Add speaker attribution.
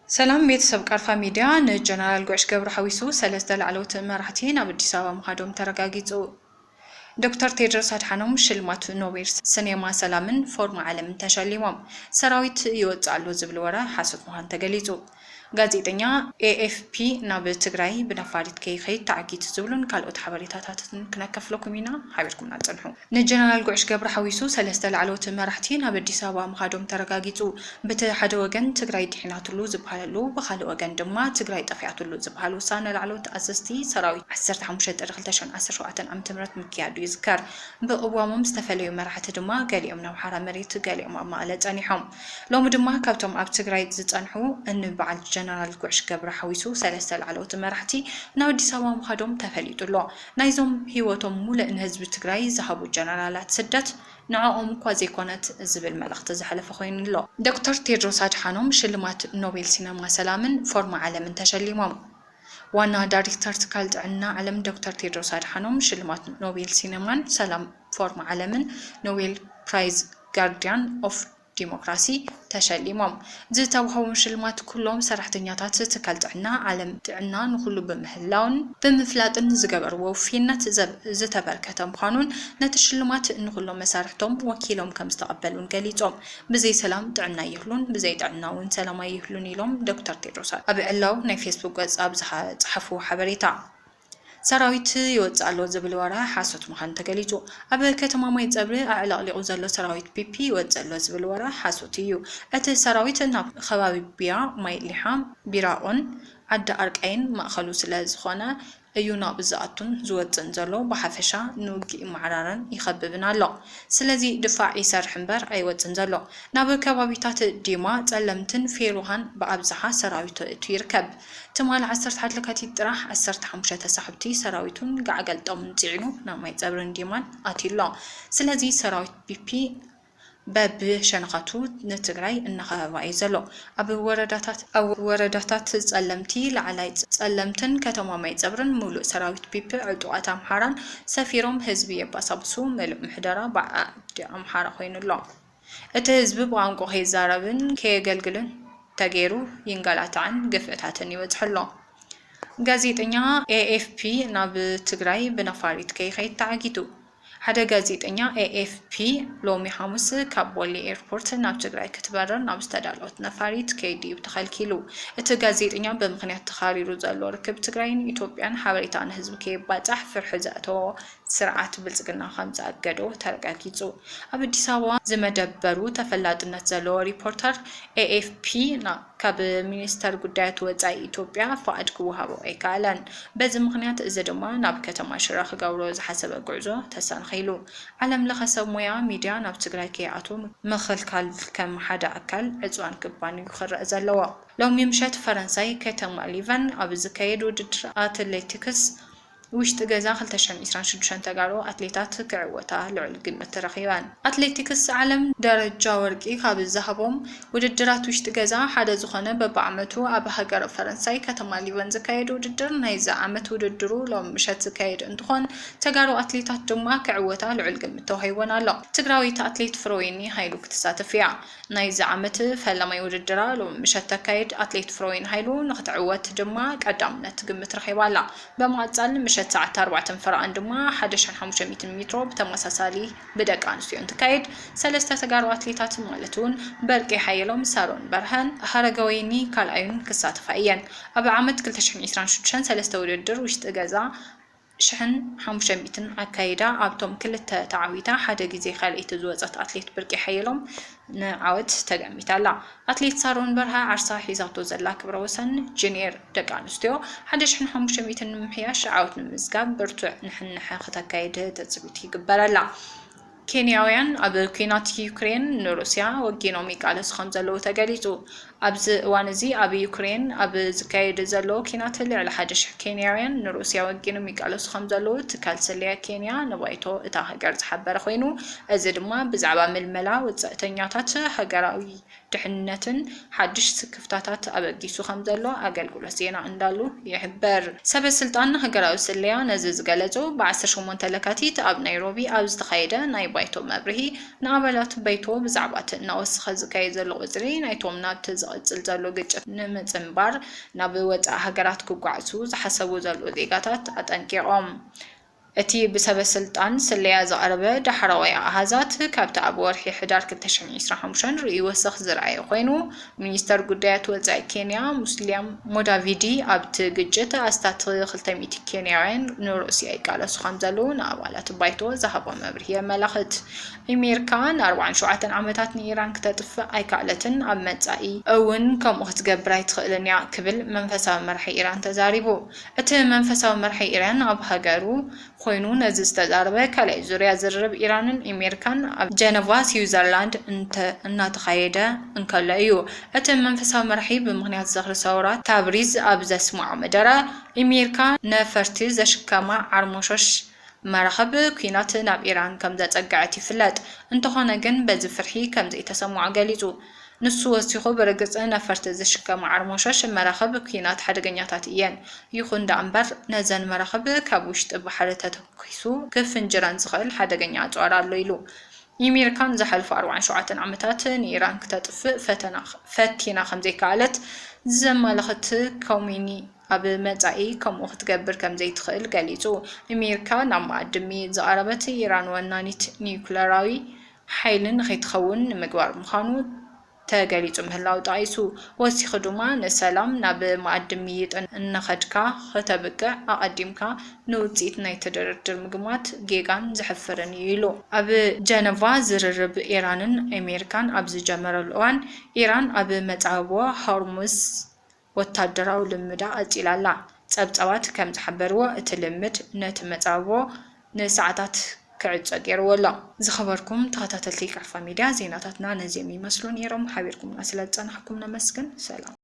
Speaker 1: سلام ቤተሰብ ቃርፋ ሚዲያ ንጀነራል ጎሽ ገብሩ ሐዊሱ ሰለስተ ላዕለውት መራሕቲ ናብ አዲስ አበባ መኻዶም ተረጋጊጹ። ዶክተር ቴድሮስ አድሓኖም ሽልማት ኖቤል ሲኔማ ሰላምን ፎርም ዓለም ተሸሊሞም ሰራዊት ይወጻሉ ዝብል ወረ ሓሰት ምዃኑ ተገሊጹ። ጋዜጠኛ AFP ናብ ትግራይ ብነፋሪት ከይኸይድ ተዓጊት ዝብሉን ካልኦት ሓበሬታታትን ክነከፍለኩም ኢና ሓቢርኩምና ጽንሑ። ንጀነራል ጎሽ ገብሩ ሐዊሱ ሰለስተ ላዕለውት መራሕቲ ናብ አዲስ አበባ መኻዶም ተረጋጊጹ። በቲ ሓደ ወገን ትግራይ ድሕናትሉ ዝበሃለሉ ብኻልእ ወገን ድማ ትግራይ ጠፊያትሉ ዝበሃሉ ውሳነ ላዕለውት ኣዘዝቲ ሰራዊት 15/2017 ዓ.ም ምክያዱ ይዝከር። ብእዋሞም ዝተፈለዩ መራሕቲ ድማ ገሊኦም ናብ ሓራ መሬት ገሊኦም ኣብ መቐለ ጸኒሖም። ሎሚ ድማ ካብቶም ኣብ ትግራይ ዝጸንሑ እንበዓል ጀነራል ጎሽ ገብሩ ሐዊሱ ሰለስተ ላዕለውት መራሕቲ ናብ አዲስ አበባ መኻዶም ተፈሊጡሎ። ናይዞም ህይወቶም ሙሉእ ንህዝቢ ትግራይ ዝሃቡ ጀነራላት ስደት ንዕኦም እኳ ዘይኮነት ዝብል መልእኽቲ ዘሕለፈ ኮይኑሎ። ዶክተር ቴድሮስ አድሓኖም ሽልማት ኖቤል ሲኔማ ሰላምን ፎርም ዓለምን ተሸሊሞም። ዋና ዳይሬክተር ትካል ጥዕና ዓለም ዶክተር ቴድሮስ አድሓኖም ሽልማት ኖቤል ሲኔማን ሰላም ፎርም ዓለምን ኖቤል ፕራይዝ ጋርዲያን ኦፍ ዲሞክራሲ ተሸሊሞም። ዝተዋህቡ ሽልማት ኩሎም ሰራሕተኛታት ትካል ጥዕና ዓለም ጥዕና ንኹሉ ብምህላውን ብምፍላጥን ዝገበርዎ ውፍይነት ዝተበርከተ ምዃኑን ነቲ ሽልማት ንኹሎም መሳርሕቶም ወኪሎም ከም ዝተቐበሉን ገሊጾም። ብዘይ ሰላም ጥዕና ይህሉን ብዘይ ጥዕና እውን ሰላም ይህሉን ኢሎም ዶክተር ቴድሮስ ኣብ ዕላው ናይ ፌስቡክ ገጽ ኣብ ዝሓጽሓፉ ሓበሬታ ሰራዊት ይወጻሎ ዝብል ወራ ሓሶት ምዃኑ ተገሊጹ። ኣብ ከተማ ማይ ጸብሪ ኣዕላቕሊቑ ዘሎ ሰራዊት ፒፒ ይወጸሎ ዝብል ወራ ሓሶት እዩ። እቲ ሰራዊት ናብ ከባቢ ቢያ ማይ ሊሓም ቢራኦን ዓዲ ኣርቃይን ማእኸሉ ስለ ዝኾነ እዩ ናብ ዝኣቱን ዝወፅን ዘሎ ብሓፈሻ ንውግእ ማዕራረን ይኸብብን ኣሎ። ስለዚ ድፋዕ ይሰርሕ እምበር ኣይወፅን ዘሎ። ናብ ከባቢታት ዲማ ጸለምትን ፌሩሃን ብኣብዝሓ ሰራዊት እቱ ይርከብ። ትማል 11 ለካቲት ጥራሕ 15 ተሳሕብቲ ሰራዊቱን ጋዕገልጦም ጽዒኑ ናብ ማይ ጸብርን ዲማን ኣትሎ። ስለዚ ሰራዊት ፒፒ በብሸነኻቱ ንትግራይ እናኸበባ እዩ ዘሎ። ኣብ ወረዳታት ጸለምቲ ላዕላይ ጸለምትን ከተማ ማይ ጸብርን ሙሉእ ሰራዊት ፒፒ ዕጡቓት ኣምሓራን ሰፊሮም ህዝቢ የባሳብሱ መልእ ምሕደራ ብዓዲ ኣምሓራ ኮይኑሎ። እቲ ህዝቢ ብቋንቋ ከይዛረብን ከየገልግልን ተገይሩ ይንገላታዕን ግፍዕታትን ይበጽሐሎ። ጋዜጠኛ AFP ናብ ትግራይ ብነፋሪት ከይኸይድ ተዓጊቱ። ሓደ ጋዜጠኛ AFP ሎሚ ሐሙስ ካብ ቦሌ ኤርፖርት ናብ ትግራይ ክትበረር ናብ ዝተዳለወት ነፋሪት ከይዲ ተኸልኪሉ። እቲ ጋዜጠኛ ብምኽንያት ተኻሪሩ ዘሎ ርክብ ትግራይን ኢትዮጵያን ሓበሬታ ንህዝቢ ከይባጻሕ ፍርሒ ዘእተዎ ስርዓት ብልጽግና ከም ዘኣገዶ ተረጋጊጹ። ኣብ አዲስ አበባ ዝመደበሩ ተፈላጥነት ዘለዎ ሪፖርተር AFP ካብ ሚኒስተር ጉዳያት ወጻኢ ኢትዮጵያ ፍቃድ ክወሃቦ ኣይከኣለን። በዚ ምኽንያት እዚ ድማ ናብ ከተማ ሽረ ክገብሮ ዝሓሰበ ጉዕዞ ተሰንኺሉ። ዓለም ለኸ ሰብ ሞያ ሚድያ ናብ ትግራይ ከይኣቱ ምኽልካል ከም ሓደ ኣካል ዕፅዋን ክባንዩ ክረአ ዘለዎ። ሎሚ ምሸት ፈረንሳይ ከተማ ሊቨን ኣብ ዝካየድ ውድድር ኣትሌቲክስ ውሽጢ ገዛ 2026 ተጋሩ ኣትሌታት ክዕወታ ልዑል ግምት ተረኺበን። ኣትሌቲክስ ዓለም ደረጃ ወርቂ ካብ ዝሃቦም ውድድራት ውሽጢ ገዛ ሓደ ዝኾነ በብዓመቱ ኣብ ሃገር ፈረንሳይ ከተማ ሊቨን ዝካየድ ውድድር ናይዚ ዓመት ውድድሩ ሎሚ ምሸት ዝካየድ እንትኾን ተጋሩ ኣትሌታት ድማ ክዕወታ ልዑል ግምት ተዋሂቦን ኣሎ። ትግራዊት ኣትሌት ፍሮይኒ ሃይሉ ክትሳተፍ እያ። ናይዚ ዓመት ፈላማይ ውድድራ ሎሚ ምሸት ተካየድ ኣትሌት ፍሮይኒ ሃይሉ ንኽትዕወት ድማ ቀዳምነት ግምት ረኺባ ኣላ። በመቐጻል ምሸት ሰዓት 4 ፍርኣን ድማ 1500 ሜትሮ ብተመሳሳሊ ብደቂ ኣንስትዮ እንትካየድ ሰለስተ ተጋሩ ኣትሌታት ማለት እውን በርቂ ሓየሎም፣ ሳሮን በርሀን፣ ሃረገወይኒ ካልኣዩን ክሳተፋ እየን። ኣብ ዓመት 2026 ሰለስተ ውድድር ውሽጢ ገዛ 1500 ኣካይዳ ኣብቶም ክልተ ተዓዊታ ሓደ ግዜ ካልእቲ ዝወፀት ኣትሌት ብርቂ ሓየሎም ንዓወት ተገሚታላ። ኣትሌት ሳሮን በርሃ ዓርሳ ሒዛቶ ዘላ ክብረ ወሰን ጁኒየር ደቂ ኣንስትዮ 1500 ንምሕያሽ ዓወት ንምዝጋብ ብርቱዕ ንሕንሕ ክተካይድ ተፅቢት ይግበረላ። ኬንያውያን ኣብ ኩናት ዩክሬን ንሩስያ ወጊኖም ይቃለሱ ከም ዘለዉ ተገሊጹ። ኣብዚ እዋን እዚ ኣብ ዩክሬን ኣብ ዝካየድ ዘሎ ኩናት ልዕሊ 1000 ኬንያውያን ንሩስያ ወጊኖም ይቃለሱ ከም ዘለዉ ትካል ሰልያ ኬንያ ንባይቶ እታ ሃገር ዝሓበረ ኮይኑ እዚ ድማ ብዛዕባ ምልመላ ወጻእተኛታት ሃገራዊ ድሕነትን ሓድሽ ክፍታታት ኣበጊሱ ከም ዘሎ ኣገልግሎት ዜና እንዳሉ ይሕበር። ሰበስልጣን ሃገራዊ ሰልያ ነዚ ዝገለጹ ብ18 ለካቲት ኣብ ናይሮቢ ኣብ ዝተኻየደ ናይ ባይቶ መብርሂ ንኣባላት ባይቶ ብዛዕባ እናወስኸ ዝካየድ ዘሎ ቁጽሪ ናይቶም ናብቲ ዝቕጽል ዘሎ ግጭት ንምጽንባር ናብ ወጻኢ ሃገራት ክጓዓዙ ዝሓሰቡ ዘሎ ዜጋታት ኣጠንቂቖም እቲ ብሰበስልጣን ስለያ ዝቐረበ ዳሕራዋይ ኣሃዛት ካብቲ ኣብ ወርሒ ሕዳር 2025 ርእዩ ወሰኽ ዝረኣየ ኮይኑ ሚኒስተር ጉዳያት ወጻኢ ኬንያ ሙስሊም ሞዳቪዲ ኣብቲ ግጭት ኣስታት 200 ኬንያውያን ንሩስያ ይቃለሱ ከም ዘለዉ ንኣባላት ባይቶ ዝሃቦ መብርሂ የመላኽት ኣሜሪካ ን47 ዓመታት ንኢራን ክተጥፍእ ኣይከኣለትን ኣብ መጻኢ እውን ከምኡ ክትገብር ኣይትኽእልን እያ ክብል መንፈሳዊ መራሒ ኢራን ተዛሪቡ እቲ መንፈሳዊ መራሒ ኢራን ኣብ ሃገሩ ኮይኑ ነዚ ዝተዛረበ ካልኣይ ዙርያ ዝርርብ ኢራንን ኣሜሪካን ኣብ ጀነቫ ስዊዘርላንድ እናተኻየደ እንከሎ እዩ እቲ መንፈሳዊ መራሒ ብምኽንያት ዝኽሪ ሰውራት ታብሪዝ ኣብ ዘስምዖ መደረ ኣሜሪካ ነፈርቲ ዘሽከማ ዓርሞሾሽ መራኸብ ኩናት ናብ ኢራን ከም ዘጸግዐት ይፍለጥ እንተኾነ ግን በዚ ፍርሒ ከም ዘይተሰምዖ ገሊጹ ንሱ ወሲኹ ብርግጽ ነፈርቲ ዝሽከማ ዓርሞሾሽ መራኸብ ኩናት ሓደገኛታት እየን ይኹን እምበር ነዘን መራኸብ ካብ ውሽጢ ባሕሪ ተተኪሱ ክፍንጅረን ዝኽእል ሓደገኛ ኣጽዋር ኣሎ ኢሉ ኣሜሪካን ዝሓለፉ 47 ዓመታት ንኢራን ክተጥፍእ ፈቲና ከም ዘይከኣለት ዘመላኽት ኮሚኒ ኣብ መጻኢ ከምኡ ክትገብር ከም ዘይትኽእል ገሊጹ ኣሜሪካ ናብ ማዕድሚ ዝቐረበት ኢራን ወናኒት ኒውክለራዊ ሓይልን ከይትኸውን ንምግባር ምዃኑ ተገሊጹ ምህላው ጠቂሱ ወሲኹ ድማ ንሰላም ናብ ማዕድሚ ይጥን እንኸድካ ከተብቅዕ ኣቐዲምካ ንውፅኢት ናይ ተደረድር ምግማት ጌጋን ዝሕፍርን እዩ ኢሉ ኣብ ጀነቫ ዝርርብ ኢራንን ኣሜሪካን ኣብ ዝጀመረሉ እዋን ኢራን ኣብ መጻወ ሆርሙዝ ወታደራዊ ልምዳ ቀፂላላ ጸብጸባት ከም ዝሓበርዎ እቲ ልምድ ነቲ መጻወ ንሰዓታት ክዕፀ ገይርዎ ኣሎ ዝኸበርኩም ተኸታተልቲ ካርፋ ሚድያ ዜናታትና ነዚኦም ይመስሉ ነይሮም ሓቢርኩምና ስለ ዝጸናሕኩም ነመስግን ሰላም